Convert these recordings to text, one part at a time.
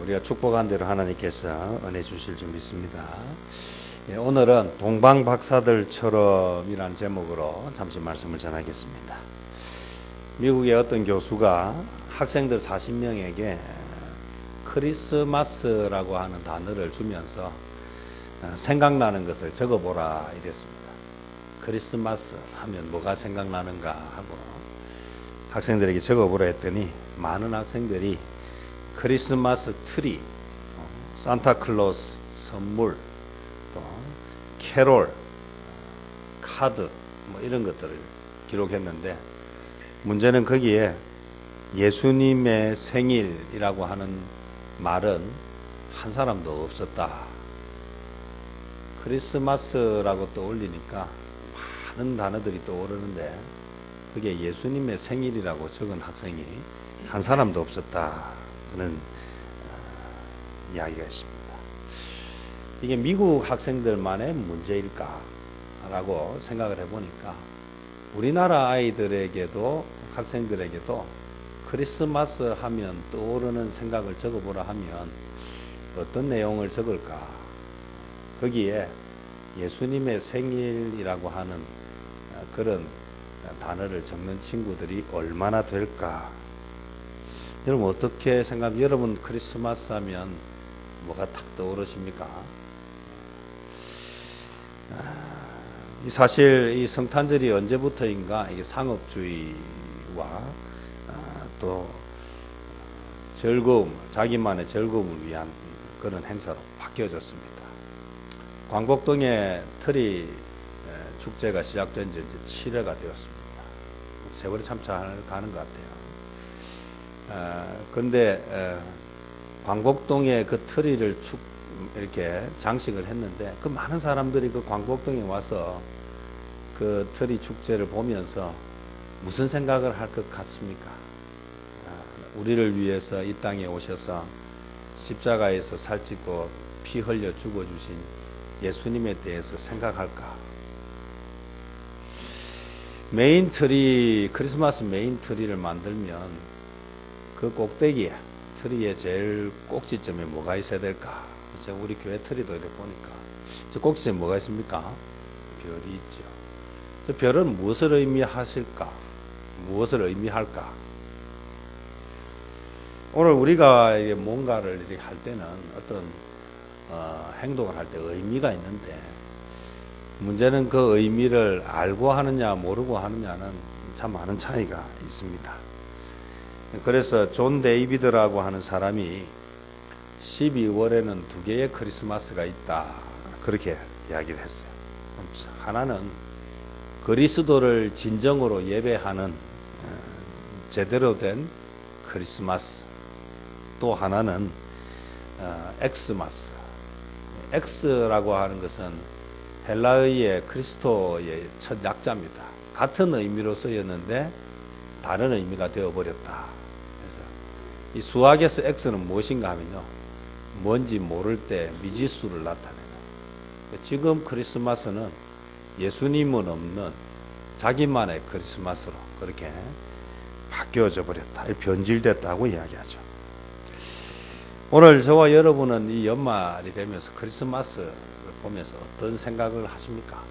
우리가 축복한 대로 하나님께서 은혜 주실 줄 믿습니다. 오늘은 동방박사들처럼이란 제목으로 잠시 말씀을 전하겠습니다. 미국의 어떤 교수가 학생들 40명에게 크리스마스라고 하는 단어를 주면서 생각나는 것을 적어보라 이랬습니다. 크리스마스 하면 뭐가 생각나는가 하고 학생들에게 적어보라 했더니 많은 학생들이 크리스마스 트리, 산타클로스 선물, 또 캐롤, 카드 뭐 이런 것들을 기록했는데 문제는 거기에 예수님의 생일이라고 하는 말은 한 사람도 없었다. 크리스마스라고 떠올리니까 많은 단어들이 떠오르는데 그게 예수님의 생일이라고 적은 학생이 한 사람도 없었다. 그런 이야기가 있습니다. 이게 미국 학생들만의 문제일까? 라고 생각을 해보니까 우리나라 아이들에게도 학생들에게도 크리스마스 하면 떠오르는 생각을 적어보라 하면 어떤 내용을 적을까? 거기에 예수님의 생일이라고 하는 그런 단어를 적는 친구들이 얼마나 될까? 여러분 어떻게 생각합니까? 여러분 크리스마스 하면 뭐가 탁 떠오르십니까? 사실 이 성탄절이 언제부터인가 이게 상업주의와 또 즐거움, 자기만의 즐거움을 위한 그런 행사로 바뀌어졌습니다. 광복동에 트리 축제가 시작된 지 이제 7회가 되었습니다. 세월이 참 잘 가는 것 같아요. 근데 광복동에 그 트리를 이렇게 장식을 했는데 그 많은 사람들이 그 광복동에 와서 그 트리 축제를 보면서 무슨 생각을 할 것 같습니까? 우리를 위해서 이 땅에 오셔서 십자가에서 살찌고 피 흘려 죽어주신 예수님에 대해서 생각할까? 메인 트리, 크리스마스 메인 트리를 만들면 그 꼭대기에, 트리의 제일 꼭지점에 뭐가 있어야 될까? 이제 우리 교회 트리도 이렇게 보니까 저 꼭지점에 뭐가 있습니까? 별이 있죠. 저 별은 무엇을 의미하실까? 무엇을 의미할까? 오늘 우리가 뭔가를 이렇게 할 때는 어떤 행동을 할 때 의미가 있는데 문제는 그 의미를 알고 하느냐 모르고 하느냐는 참 많은 차이가 있습니다. 그래서 존 데이비드라고 하는 사람이 12월에는 두 개의 크리스마스가 있다. 그렇게 이야기를 했어요. 하나는 그리스도를 진정으로 예배하는 제대로 된 크리스마스. 또 하나는 엑스마스. 엑스라고 하는 것은 헬라어의 크리스토의 첫 약자입니다. 같은 의미로 쓰였는데 다른 의미가 되어버렸다. 그래서 이 수학에서 X는 무엇인가 하면요, 뭔지 모를 때 미지수를 나타내는. 지금 크리스마스는 예수님은 없는 자기만의 크리스마스로 그렇게 바뀌어져 버렸다. 변질됐다고 이야기하죠. 오늘 저와 여러분은 이 연말이 되면서 크리스마스를 보면서 어떤 생각을 하십니까?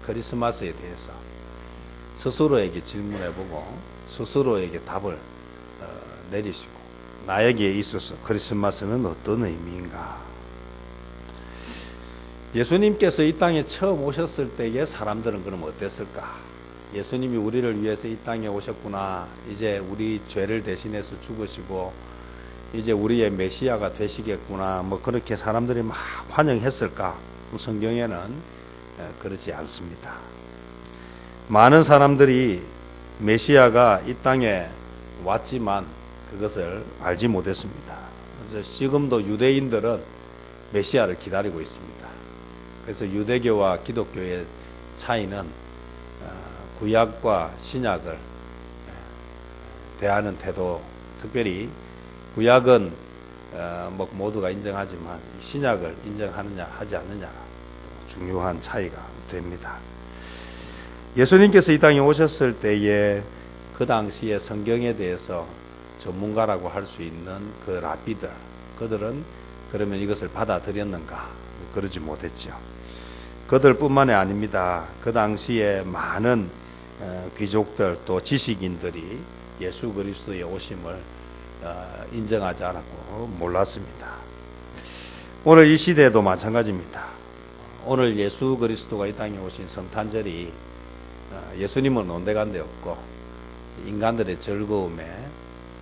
크리스마스에 대해서 스스로에게 질문해보고 스스로에게 답을 내리시고 나에게 있어서 크리스마스는 어떤 의미인가? 예수님께서 이 땅에 처음 오셨을 때의 사람들은 그럼 어땠을까? 예수님이 우리를 위해서 이 땅에 오셨구나. 이제 우리 죄를 대신해서 죽으시고 이제 우리의 메시아가 되시겠구나. 뭐 그렇게 사람들이 막 환영했을까? 성경에는 그렇지 않습니다. 많은 사람들이 메시아가 이 땅에 왔지만 그것을 알지 못했습니다. 지금도 유대인들은 메시아를 기다리고 있습니다. 그래서 유대교와 기독교의 차이는 구약과 신약을 대하는 태도, 특별히 구약은 뭐 모두가 인정하지만 신약을 인정하느냐 하지 않느냐 중요한 차이가 됩니다. 예수님께서 이 땅에 오셨을 때에 그 당시에 성경에 대해서 전문가라고 할 수 있는 그 라비들, 그들은 그러면 이것을 받아들였는가? 그러지 못했죠. 그들뿐만이 아닙니다. 그 당시에 많은 귀족들 또 지식인들이 예수 그리스도의 오심을 인정하지 않았고 몰랐습니다. 오늘 이 시대에도 마찬가지입니다. 오늘 예수 그리스도가 이 땅에 오신 성탄절이 예수님은 온데간데 없고 인간들의 즐거움에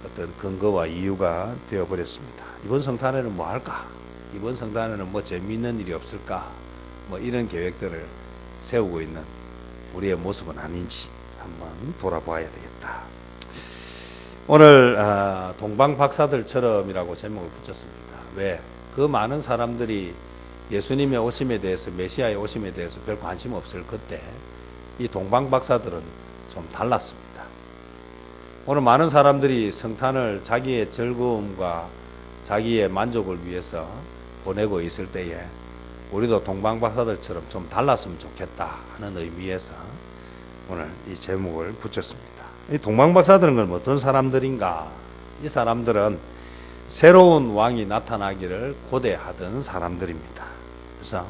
어떤 근거와 이유가 되어버렸습니다. 이번 성탄에는 뭐 할까? 이번 성탄에는 뭐 재미있는 일이 없을까? 뭐 이런 계획들을 세우고 있는 우리의 모습은 아닌지 한번 돌아봐야 되겠다. 오늘 동방박사들처럼이라고 제목을 붙였습니다. 왜? 그 많은 사람들이 예수님의 오심에 대해서, 메시아의 오심에 대해서 별 관심 없을 그때 이 동방박사들은 좀 달랐습니다. 오늘 많은 사람들이 성탄을 자기의 즐거움과 자기의 만족을 위해서 보내고 있을 때에 우리도 동방박사들처럼 좀 달랐으면 좋겠다 하는 의미에서 오늘 이 제목을 붙였습니다. 이 동방박사들은 그럼 어떤 사람들인가? 이 사람들은 새로운 왕이 나타나기를 고대하던 사람들입니다. 그래서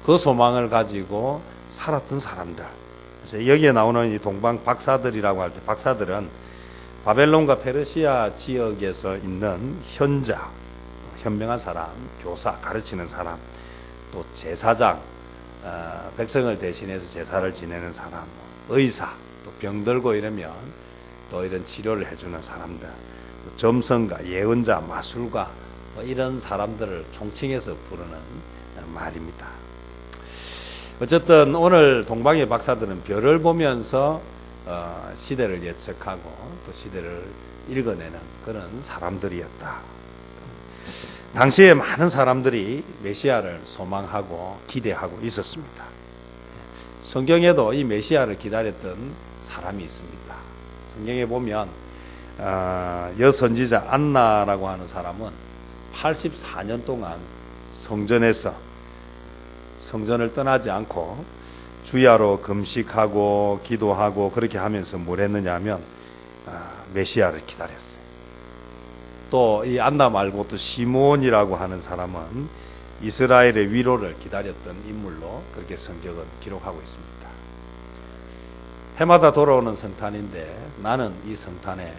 그 소망을 가지고 살았던 사람들. 그래서 여기에 나오는 이 동방박사들이라고 할 때 박사들은 바벨론과 페르시아 지역에서 있는 현자, 현명한 사람, 교사, 가르치는 사람, 또 제사장, 백성을 대신해서 제사를 지내는 사람, 의사, 또 병들고 이러면 또 이런 치료를 해주는 사람들, 또 점성가, 예언자, 마술가, 뭐 이런 사람들을 총칭해서 부르는 말입니다. 어쨌든 오늘 동방의 박사들은 별을 보면서 시대를 예측하고 또 시대를 읽어내는 그런 사람들이었다. 당시에 많은 사람들이 메시아를 소망하고 기대하고 있었습니다. 성경에도 이 메시아를 기다렸던 사람이 있습니다. 성경에 보면 여선지자 안나라고 하는 사람은 84년 동안 성전에서 성전을 떠나지 않고 주야로 금식하고 기도하고 그렇게 하면서 뭘 했느냐 하면 메시아를 기다렸어요. 또 이 안나 말고 또 시몬이라고 하는 사람은 이스라엘의 위로를 기다렸던 인물로 그렇게 성경은 기록하고 있습니다. 해마다 돌아오는 성탄인데 나는 이 성탄에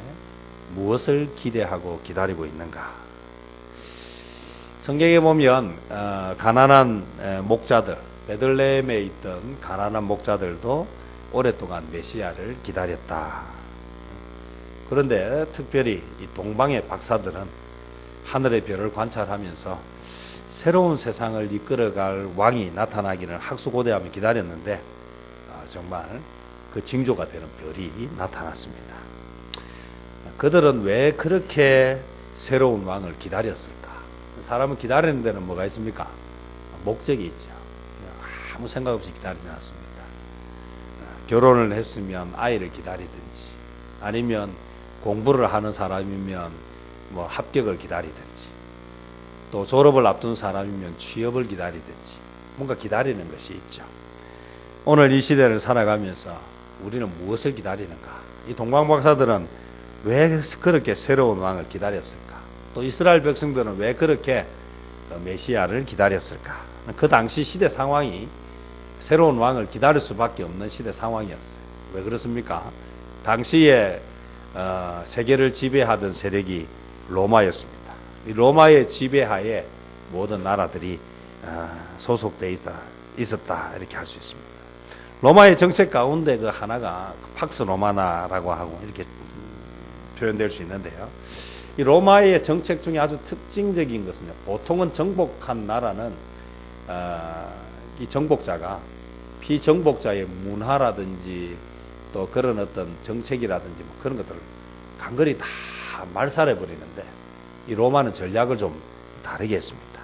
무엇을 기대하고 기다리고 있는가? 성경에 보면 가난한 목자들, 베들레헴에 있던 가난한 목자들도 오랫동안 메시아를 기다렸다. 그런데 특별히 이 동방의 박사들은 하늘의 별을 관찰하면서 새로운 세상을 이끌어갈 왕이 나타나기를 학수고대하며 기다렸는데 정말 그 징조가 되는 별이 나타났습니다. 그들은 왜 그렇게 새로운 왕을 기다렸을까? 사람은 기다리는 데는 뭐가 있습니까? 목적이 있죠. 아무 생각 없이 기다리지 않습니다. 결혼을 했으면 아이를 기다리든지 아니면 공부를 하는 사람이면 뭐 합격을 기다리든지 또 졸업을 앞둔 사람이면 취업을 기다리든지 뭔가 기다리는 것이 있죠. 오늘 이 시대를 살아가면서 우리는 무엇을 기다리는가? 이 동방박사들은 왜 그렇게 새로운 왕을 기다렸을까? 또 이스라엘 백성들은 왜 그렇게 메시아를 기다렸을까? 그 당시 시대 상황이 새로운 왕을 기다릴 수밖에 없는 시대 상황이었어요. 왜 그렇습니까? 당시에 세계를 지배하던 세력이 로마였습니다. 이 로마의 지배하에 모든 나라들이 소속되어 있었다 이렇게 할 수 있습니다. 로마의 정책 가운데 그 하나가 팍스 로마나라고 하고 이렇게 표현될 수 있는데요. 이 로마의 정책 중에 아주 특징적인 것은 보통은 정복한 나라는 이 정복자가 피정복자의 문화라든지 또 그런 어떤 정책이라든지 뭐 그런 것들을 간거리 다 말살해 버리는데 이 로마는 전략을 좀 다르게 했습니다.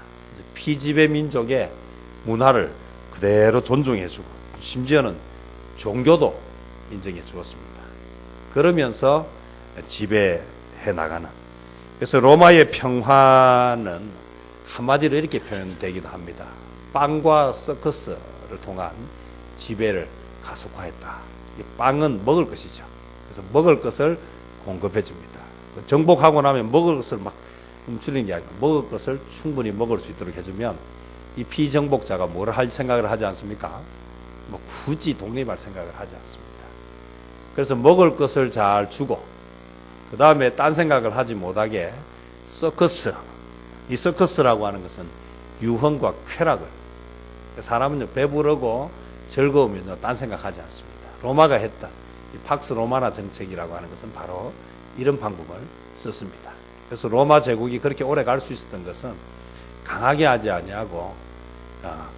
피지배 민족의 문화를 그대로 존중해주고 심지어는 종교도 인정해 주었습니다. 그러면서 지배해 나가는. 그래서 로마의 평화는 한마디로 이렇게 표현되기도 합니다. 빵과 서커스를 통한 지배를 가속화했다. 빵은 먹을 것이죠. 그래서 먹을 것을 공급해 줍니다. 정복하고 나면 먹을 것을 막 훔치는 게 아니고 먹을 것을 충분히 먹을 수 있도록 해주면 이 피정복자가 뭘 할 생각을 하지 않습니까? 뭐 굳이 독립할 생각을 하지 않습니다. 그래서 먹을 것을 잘 주고 그 다음에 딴 생각을 하지 못하게 서커스, 이 서커스라고 하는 것은 유흥과 쾌락을, 사람은 배부르고 즐거우면 딴 생각하지 않습니다. 로마가 했던 이 팍스 로마나 정책이라고 하는 것은 바로 이런 방법을 썼습니다. 그래서 로마 제국이 그렇게 오래 갈 수 있었던 것은 강하게 하지 아니하고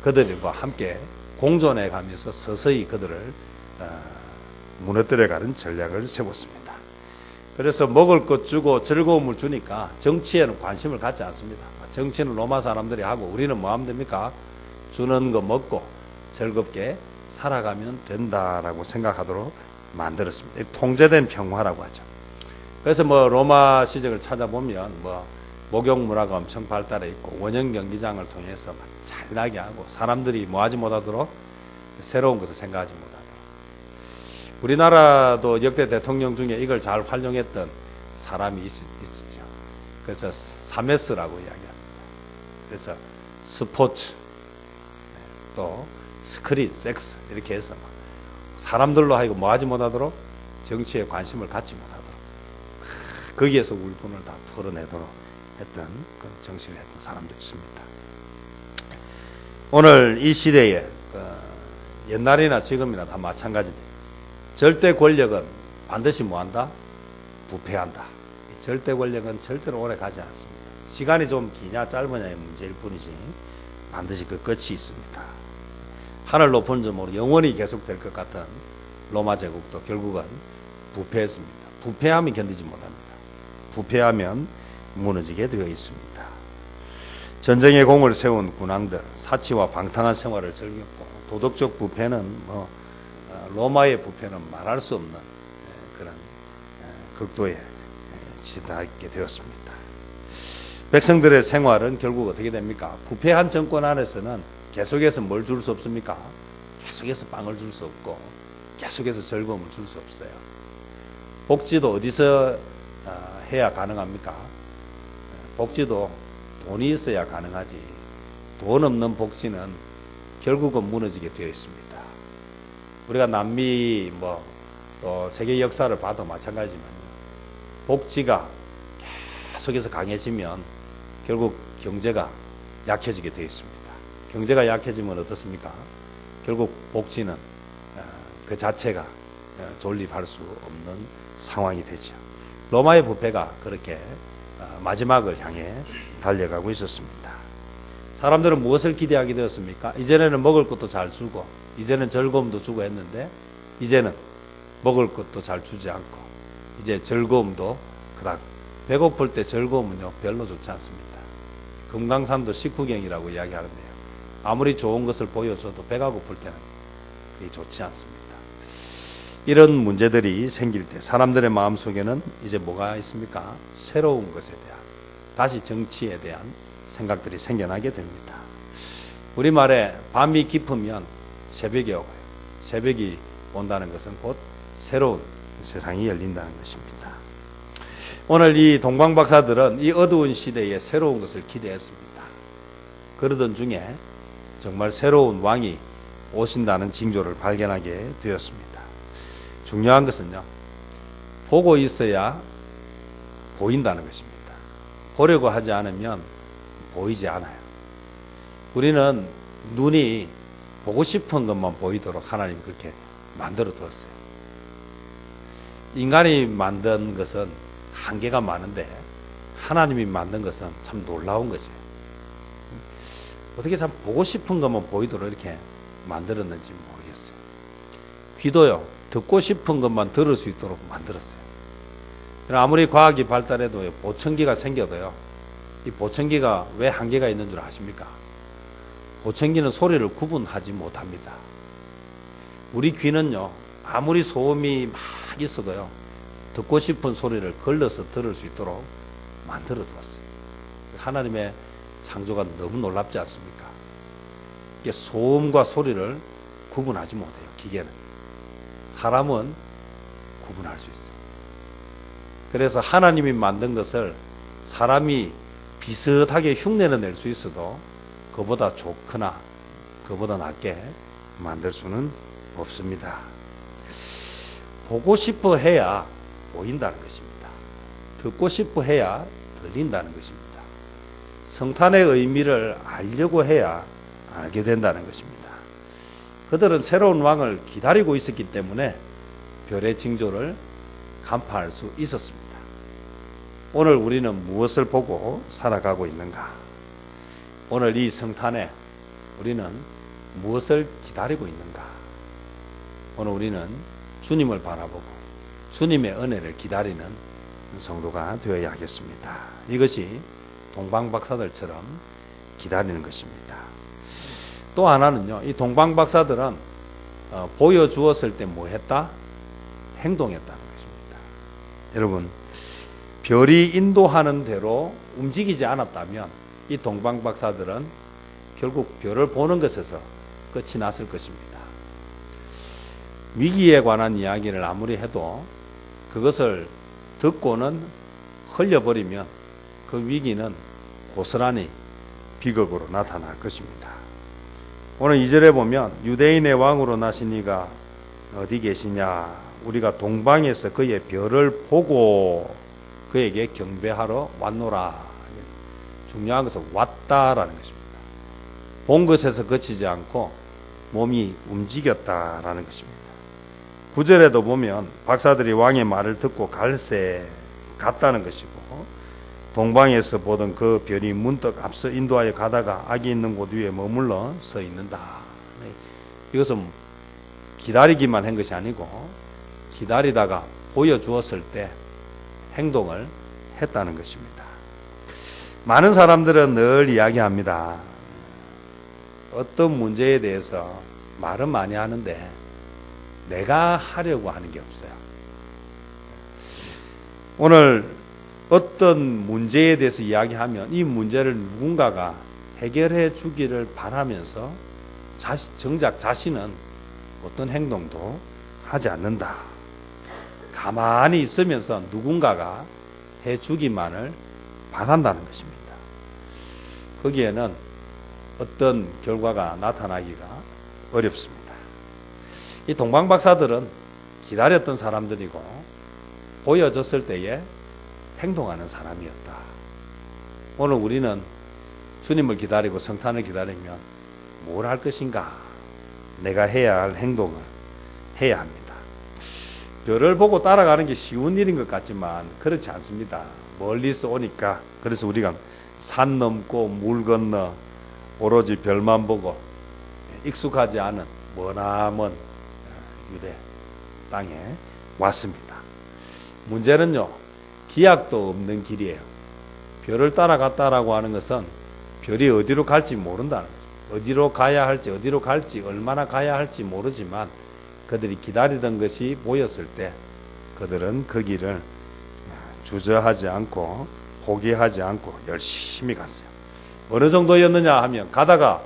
그들과 함께 공존해 가면서 서서히 그들을 무너뜨려 가는 전략을 세웠습니다. 그래서 먹을 것 주고 즐거움을 주니까 정치에는 관심을 갖지 않습니다. 정치는 로마 사람들이 하고 우리는 뭐 하면 됩니까? 주는 거 먹고 즐겁게 살아가면 된다라고 생각하도록 만들었습니다. 통제된 평화라고 하죠. 그래서 뭐 로마 시적을 찾아보면 뭐 목욕 문화가 엄청 발달해 있고 원형 경기장을 통해서 잘나게 하고 사람들이 뭐 하지 못하도록 새로운 것을 생각하지 못하도록. 우리나라도 역대 대통령 중에 이걸 잘 활용했던 사람이 있었죠. 그래서 3S라고 이야기합니다. 그래서 스포츠, 또 스크린, 섹스 이렇게 해서 사람들로 하여금 뭐 하지 못하도록 정치에 관심을 갖지 못하도록 거기에서 울분을 다 풀어내도록 했던 그런 정신을 했던 사람들이 있습니다. 오늘 이 시대에 옛날이나 지금이나 다 마찬가지입니다. 절대 권력은 반드시 뭐한다? 부패한다. 절대 권력은 절대로 오래 가지 않습니다. 시간이 좀 기냐 짧으냐의 문제일 뿐이지 반드시 그 끝이 있습니다. 하늘 높은 점으로 영원히 계속될 것 같은 로마 제국도 결국은 부패했습니다. 부패하면 견디지 못합니다. 부패하면 무너지게 되어 있습니다. 전쟁의 공을 세운 군왕들, 사치와 방탕한 생활을 즐겼고 도덕적 부패는 로마의 부패는 말할 수 없는 그런 극도에 치닫게 되었습니다. 백성들의 생활은 결국 어떻게 됩니까? 부패한 정권 안에서는 계속해서 뭘 줄 수 없습니까? 계속해서 빵을 줄 수 없고 계속해서 즐거움을 줄 수 없어요. 복지도 어디서 해야 가능합니까? 복지도 돈이 있어야 가능하지. 돈 없는 복지는 결국은 무너지게 되어 있습니다. 우리가 남미 또 세계 역사를 봐도 마찬가지지만 복지가 계속해서 강해지면 결국 경제가 약해지게 되어 있습니다. 경제가 약해지면 어떻습니까? 결국 복지는 그 자체가 존립할 수 없는 상황이 되죠. 로마의 부패가 그렇게 마지막을 향해 달려가고 있었습니다. 사람들은 무엇을 기대하게 되었습니까? 이전에는 먹을 것도 잘 주고 이제는 즐거움도 주고 했는데 이제는 먹을 것도 잘 주지 않고 이제 즐거움도 그닥 배고플 때 즐거움은요 별로 좋지 않습니다. 금강산도 식후경이라고 이야기하는데요. 아무리 좋은 것을 보여줘도 배가 고플 때는 그게 좋지 않습니다. 이런 문제들이 생길 때 사람들의 마음속에는 이제 뭐가 있습니까? 새로운 것에 대한 다시 정치에 대한 생각들이 생겨나게 됩니다. 우리말에 밤이 깊으면 새벽이 오고요. 새벽이 온다는 것은 곧 새로운 세상이 열린다는 것입니다. 오늘 이 동방박사들은 이 어두운 시대에 새로운 것을 기대했습니다. 그러던 중에 정말 새로운 왕이 오신다는 징조를 발견하게 되었습니다. 중요한 것은요, 보고 있어야 보인다는 것입니다. 보려고 하지 않으면 보이지 않아요. 우리는 눈이 보고 싶은 것만 보이도록 하나님이 그렇게 만들어 두었어요. 인간이 만든 것은 한계가 많은데 하나님이 만든 것은 참 놀라운 것이에요. 어떻게 참 보고 싶은 것만 보이도록 이렇게 만들었는지 모르겠어요. 귀도요, 듣고 싶은 것만 들을 수 있도록 만들었어요. 아무리 과학이 발달해도 보청기가 생겨도요, 이 보청기가 왜 한계가 있는 줄 아십니까? 보청기는 소리를 구분하지 못합니다. 우리 귀는요, 아무리 소음이 막 있어도요, 듣고 싶은 소리를 걸러서 들을 수 있도록 만들어 두었어요. 하나님의 창조가 너무 놀랍지 않습니까? 이게 소음과 소리를 구분하지 못해요, 기계는. 사람은 구분할 수 있어요. 그래서 하나님이 만든 것을 사람이 비슷하게 흉내는 낼 수 있어도 그보다 좋거나 그보다 낫게 만들 수는 없습니다. 보고 싶어 해야 보인다는 것입니다. 듣고 싶어 해야 들린다는 것입니다. 성탄의 의미를 알려고 해야 알게 된다는 것입니다. 그들은 새로운 왕을 기다리고 있었기 때문에 별의 징조를 간파할 수 있었습니다. 오늘 우리는 무엇을 보고 살아가고 있는가? 오늘 이 성탄에 우리는 무엇을 기다리고 있는가? 오늘 우리는 주님을 바라보고 주님의 은혜를 기다리는 성도가 되어야 하겠습니다. 이것이 동방박사들처럼 기다리는 것입니다. 또 하나는요, 이 동방박사들은 보여주었을 때 뭐 했다? 행동했다는 것입니다. 여러분, 별이 인도하는 대로 움직이지 않았다면 이 동방박사들은 결국 별을 보는 것에서 끝이 났을 것입니다. 위기에 관한 이야기를 아무리 해도 그것을 듣고는 흘려버리면 그 위기는 고스란히 비극으로 나타날 것입니다. 오늘 2절에 보면 유대인의 왕으로 나신 이가 어디 계시냐? 우리가 동방에서 그의 별을 보고 그에게 경배하러 왔노라. 중요한 것은 왔다라는 것입니다. 본 것에서 그치지 않고 몸이 움직였다라는 것입니다. 9절에도 보면 박사들이 왕의 말을 듣고 갈새 갔다는 것이고, 동방에서 보던 그 별이 문득 앞서 인도하여 가다가 악이 있는 곳 위에 머물러 서 있는다. 이것은 기다리기만 한 것이 아니고 기다리다가 보여주었을 때 행동을 했다는 것입니다. 많은 사람들은 늘 이야기합니다. 어떤 문제에 대해서 말은 많이 하는데 내가 하려고 하는 게 없어요. 오늘 어떤 문제에 대해서 이야기하면 이 문제를 누군가가 해결해 주기를 바라면서 정작 자신은 어떤 행동도 하지 않는다. 가만히 있으면서 누군가가 해주기만을 바란다는 것입니다. 거기에는 어떤 결과가 나타나기가 어렵습니다. 이 동방박사들은 기다렸던 사람들이고 보여졌을 때에 행동하는 사람이었다. 오늘 우리는 주님을 기다리고 성탄을 기다리면 뭘 할 것인가? 내가 해야 할 행동을 해야 합니다. 별을 보고 따라가는 게 쉬운 일인 것 같지만 그렇지 않습니다. 멀리서 오니까. 그래서 우리가 산 넘고 물 건너 오로지 별만 보고 익숙하지 않은 머나먼 유대 땅에 왔습니다. 문제는요, 기약도 없는 길이에요. 별을 따라갔다라고 하는 것은 별이 어디로 갈지 모른다는 거죠. 어디로 가야 할지, 어디로 갈지, 얼마나 가야 할지 모르지만 그들이 기다리던 것이 보였을 때 그들은 그 길을 주저하지 않고 포기하지 않고 열심히 갔어요. 어느 정도였느냐 하면 가다가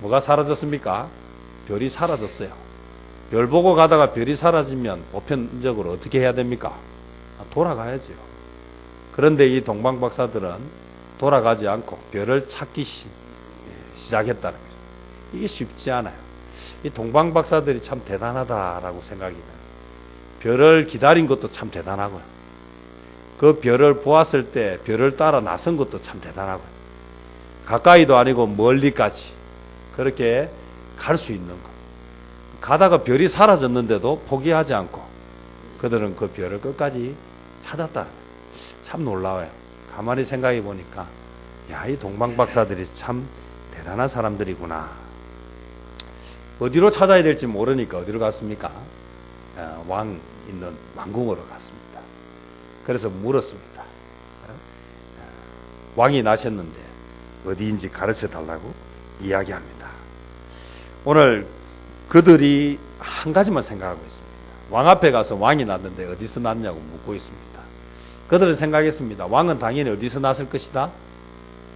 뭐가 사라졌습니까? 별이 사라졌어요. 별 보고 가다가 별이 사라지면 보편적으로 어떻게 해야 됩니까? 돌아가야죠. 그런데 이 동방박사들은 돌아가지 않고 별을 찾기 시작했다는 거죠. 이게 쉽지 않아요. 이 동방박사들이 참 대단하다라고 생각이 돼요. 별을 기다린 것도 참 대단하고요. 그 별을 보았을 때 별을 따라 나선 것도 참 대단하고요. 가까이도 아니고 멀리까지 그렇게 갈 수 있는 것. 가다가 별이 사라졌는데도 포기하지 않고 그들은 그 별을 끝까지 찾았다는 거예요. 참 놀라워요. 가만히 생각해 보니까 야, 이 동방박사들이 참 대단한 사람들이구나. 어디로 찾아야 될지 모르니까 어디로 갔습니까? 왕 있는 왕궁으로 갔습니다. 그래서 물었습니다. 왕이 나셨는데 어디인지 가르쳐 달라고 이야기합니다. 오늘 그들이 한 가지만 생각하고 있습니다. 왕 앞에 가서 왕이 났는데 어디서 났냐고 묻고 있습니다. 그들은 생각했습니다. 왕은 당연히 어디서 났을 것이다?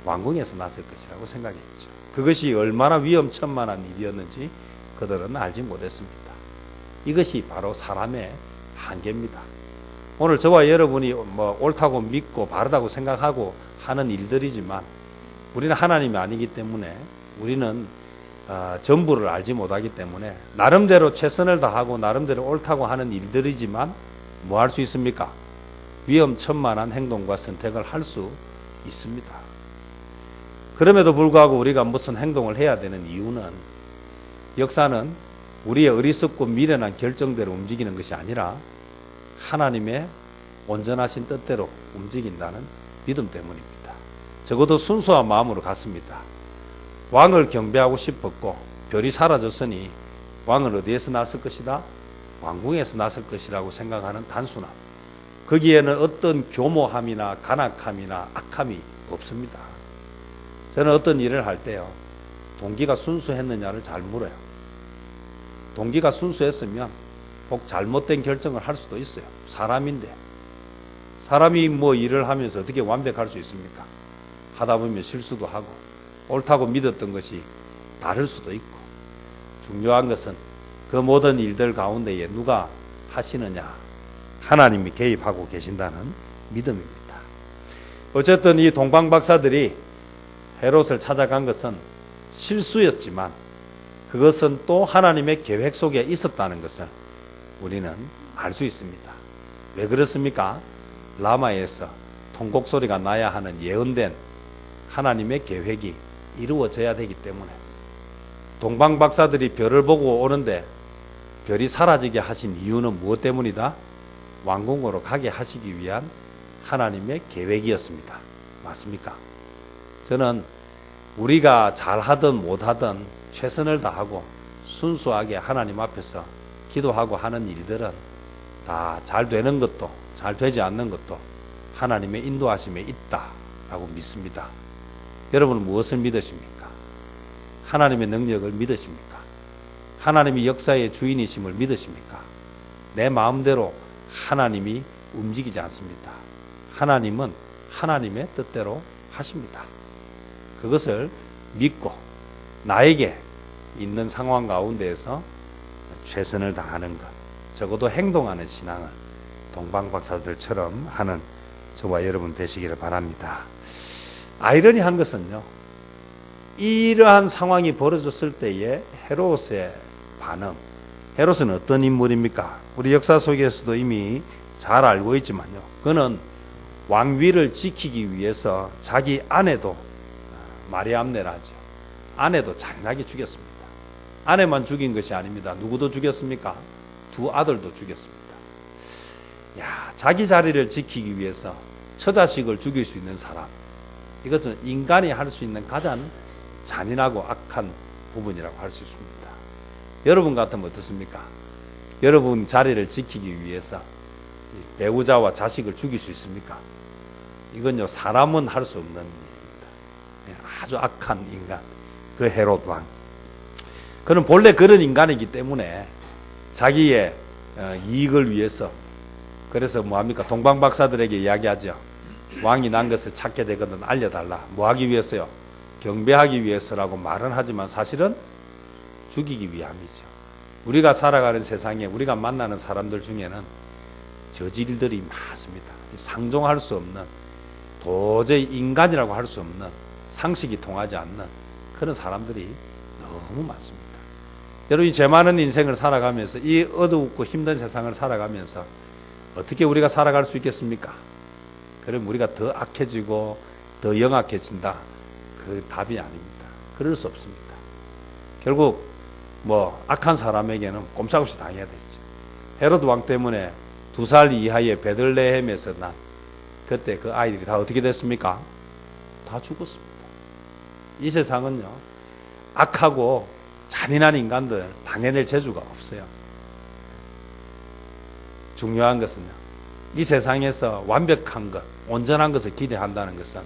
왕궁에서 났을 것이라고 생각했죠. 그것이 얼마나 위험천만한 일이었는지 그들은 알지 못했습니다. 이것이 바로 사람의 한계입니다. 오늘 저와 여러분이 뭐 옳다고 믿고 바르다고 생각하고 하는 일들이지만 우리는 하나님이 아니기 때문에 우리는 전부를 알지 못하기 때문에 나름대로 최선을 다하고 나름대로 옳다고 하는 일들이지만 뭐 할 수 있습니까? 위험천만한 행동과 선택을 할 수 있습니다. 그럼에도 불구하고 우리가 무슨 행동을 해야 되는 이유는 역사는 우리의 어리석고 미련한 결정대로 움직이는 것이 아니라 하나님의 온전하신 뜻대로 움직인다는 믿음 때문입니다. 적어도 순수한 마음으로 갔습니다. 왕을 경배하고 싶었고 별이 사라졌으니 왕은 어디에서 났을 것이다? 왕궁에서 났을 것이라고 생각하는 단순함. 거기에는 어떤 교모함이나 간악함이나 악함이 없습니다. 저는 어떤 일을 할 때요, 동기가 순수했느냐를 잘 물어요. 동기가 순수했으면 혹 잘못된 결정을 할 수도 있어요. 사람인데. 사람이 뭐 일을 하면서 어떻게 완벽할 수 있습니까? 하다 보면 실수도 하고 옳다고 믿었던 것이 다를 수도 있고, 중요한 것은 그 모든 일들 가운데에 누가 하시느냐, 하나님이 개입하고 계신다는 믿음입니다. 어쨌든 이 동방박사들이 헤롯을 찾아간 것은 실수였지만 그것은 또 하나님의 계획 속에 있었다는 것을 우리는 알 수 있습니다. 왜 그렇습니까? 라마에서 통곡 소리가 나야 하는 예언된 하나님의 계획이 이루어져야 되기 때문에 동방박사들이 별을 보고 오는데 별이 사라지게 하신 이유는 무엇 때문이다? 왕궁으로 가게 하시기 위한 하나님의 계획이었습니다. 맞습니까? 저는 우리가 잘하든 못하든 최선을 다하고 순수하게 하나님 앞에서 기도하고 하는 일들은 다 잘 되는 것도 잘 되지 않는 것도 하나님의 인도하심에 있다라고 믿습니다. 여러분은 무엇을 믿으십니까? 하나님의 능력을 믿으십니까? 하나님이 역사의 주인이심을 믿으십니까? 내 마음대로 하나님이 움직이지 않습니다. 하나님은 하나님의 뜻대로 하십니다. 그것을 믿고 나에게 있는 상황 가운데에서 최선을 다하는 것, 적어도 행동하는 신앙을 동방박사들처럼 하는 저와 여러분 되시기를 바랍니다. 아이러니한 것은요, 이러한 상황이 벌어졌을 때의 헤롯의 반응. 헤롯은 어떤 인물입니까? 우리 역사 속에서도 이미 잘 알고 있지만요, 그는 왕위를 지키기 위해서 자기 아내도, 마리암네라죠, 아내도 잔인하게 죽였습니다. 아내만 죽인 것이 아닙니다. 누구도 죽였습니까? 두 아들도 죽였습니다. 야, 자기 자리를 지키기 위해서 처자식을 죽일 수 있는 사람, 이것은 인간이 할 수 있는 가장 잔인하고 악한 부분이라고 할 수 있습니다. 여러분 같으면 어떻습니까? 여러분 자리를 지키기 위해서 배우자와 자식을 죽일 수 있습니까? 이건요, 사람은 할 수 없는 일입니다. 아주 악한 인간, 그 헤롯 왕. 그는 본래 그런 인간이기 때문에 자기의 이익을 위해서, 그래서 뭐합니까? 동방박사들에게 이야기하죠. 왕이 난 것을 찾게 되거든 알려달라. 뭐 하기 위해서요? 경배하기 위해서라고 말은 하지만 사실은 죽이기 위함이죠. 우리가 살아가는 세상에 우리가 만나는 사람들 중에는 저질들이 많습니다. 상종할 수 없는, 도저히 인간이라고 할 수 없는, 상식이 통하지 않는 그런 사람들이 너무 많습니다. 여러분, 죄 많은 인생을 살아가면서, 이 어둡고 힘든 세상을 살아가면서 어떻게 우리가 살아갈 수 있겠습니까? 그럼 우리가 더 악해지고 더 영악해진다, 그 답이 아닙니다. 그럴 수 없습니다. 결국 뭐 악한 사람에게는 꼼짝없이 당해야 되죠. 헤롯 왕 때문에 2살 이하의 베들레헴에서 난 그때 그 아이들이 다 어떻게 됐습니까? 다 죽었습니다. 이 세상은요, 악하고 잔인한 인간들 당해낼 재주가 없어요. 중요한 것은요, 이 세상에서 완벽한 것, 온전한 것을 기대한다는 것은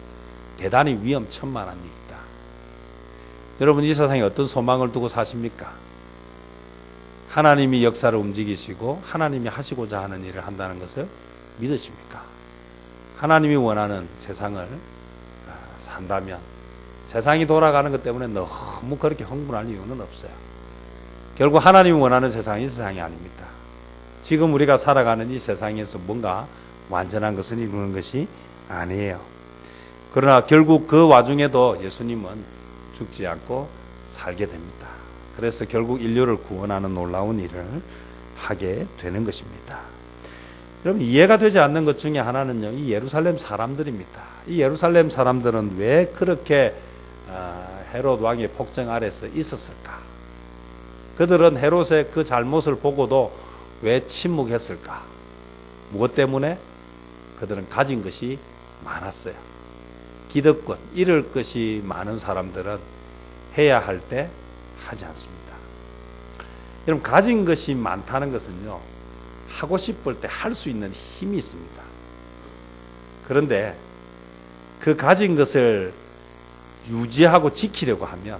대단히 위험천만한 일이다. 여러분, 이 세상에 어떤 소망을 두고 사십니까? 하나님이 역사를 움직이시고 하나님이 하시고자 하는 일을 한다는 것을 믿으십니까? 하나님이 원하는 세상을 산다면 세상이 돌아가는 것 때문에 너무 그렇게 흥분할 이유는 없어요. 결국 하나님이 원하는 세상이 이 세상이 아닙니다. 지금 우리가 살아가는 이 세상에서 뭔가 완전한 것을 이루는 것이 아니에요. 그러나 결국 그 와중에도 예수님은 죽지 않고 살게 됩니다. 그래서 결국 인류를 구원하는 놀라운 일을 하게 되는 것입니다. 여러분, 이해가 되지 않는 것 중에 하나는요, 이 예루살렘 사람들입니다. 이 예루살렘 사람들은 왜 그렇게 헤롯 왕의 폭정 아래서 있었을까? 그들은 헤롯의 그 잘못을 보고도 왜 침묵했을까? 무엇 때문에? 그들은 가진 것이 많았어요. 기득권, 잃을 것이 많은 사람들은 해야 할 때 하지 않습니다. 여러분, 가진 것이 많다는 것은요, 하고 싶을 때 할 수 있는 힘이 있습니다. 그런데 그 가진 것을 유지하고 지키려고 하면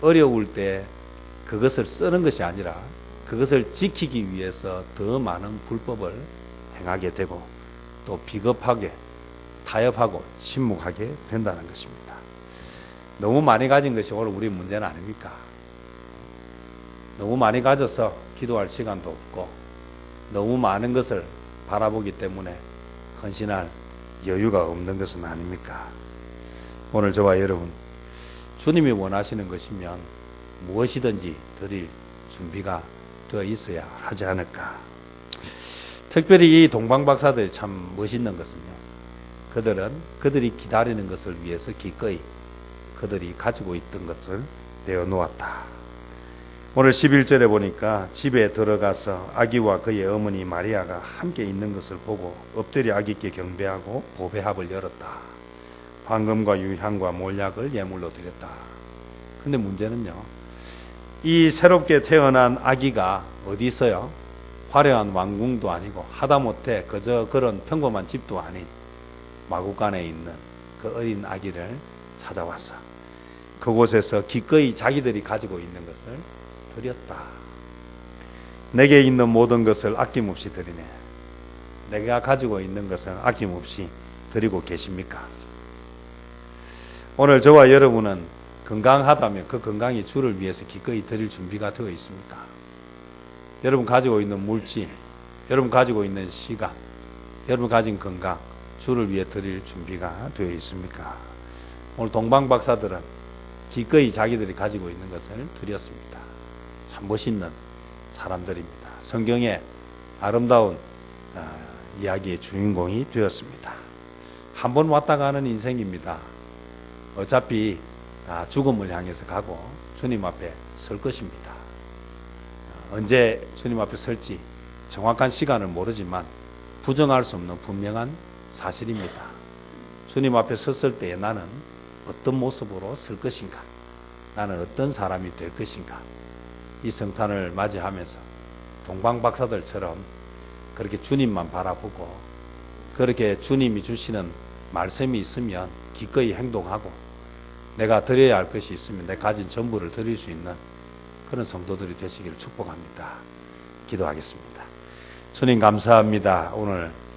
어려울 때 그것을 쓰는 것이 아니라 그것을 지키기 위해서 더 많은 불법을 행하게 되고 또 비겁하게 타협하고 침묵하게 된다는 것입니다. 너무 많이 가진 것이 오늘 우리 문제는 아닙니까? 너무 많이 가져서 기도할 시간도 없고 너무 많은 것을 바라보기 때문에 헌신할 여유가 없는 것은 아닙니까? 오늘 저와 여러분, 주님이 원하시는 것이면 무엇이든지 드릴 준비가 되어 있어야 하지 않을까. 특별히 이 동방박사들이 참 멋있는 것은요, 그들이 기다리는 것을 위해서 기꺼이 그들이 가지고 있던 것을 내어놓았다. 오늘 11절에 보니까 집에 들어가서 아기와 그의 어머니 마리아가 함께 있는 것을 보고 엎드려 아기께 경배하고 보배합을 열었다. 황금과 유향과 몰약을 예물로 드렸다. 근데 문제는요, 이 새롭게 태어난 아기가 어디 있어요? 화려한 왕궁도 아니고 하다못해 그저 그런 평범한 집도 아닌 마구간에 있는 그 어린 아기를 찾아왔어. 그곳에서 기꺼이 자기들이 가지고 있는 것을 드렸다. 내게 있는 모든 것을 아낌없이 드리네. 내가 가지고 있는 것을 아낌없이 드리고 계십니까? 오늘 저와 여러분은 건강하다면 그 건강이 주를 위해서 기꺼이 드릴 준비가 되어 있습니까? 여러분 가지고 있는 물질, 여러분 가지고 있는 시간, 여러분 가진 건강, 주를 위해 드릴 준비가 되어 있습니까? 오늘 동방박사들은 기꺼이 자기들이 가지고 있는 것을 드렸습니다. 참 멋있는 사람들입니다. 성경의 아름다운 이야기의 주인공이 되었습니다. 한 번 왔다 가는 인생입니다. 어차피 다 죽음을 향해서 가고 주님 앞에 설 것입니다. 언제 주님 앞에 설지 정확한 시간을 모르지만 부정할 수 없는 분명한 사실입니다. 주님 앞에 섰을 때에 나는 어떤 모습으로 설 것인가? 나는 어떤 사람이 될 것인가? 이 성탄을 맞이하면서 동방박사들처럼 그렇게 주님만 바라보고 그렇게 주님이 주시는 말씀이 있으면 기꺼이 행동하고 내가 드려야 할 것이 있으면 내 가진 전부를 드릴 수 있는 그런 성도들이 되시기를 축복합니다. 기도하겠습니다. 주님 감사합니다. 오늘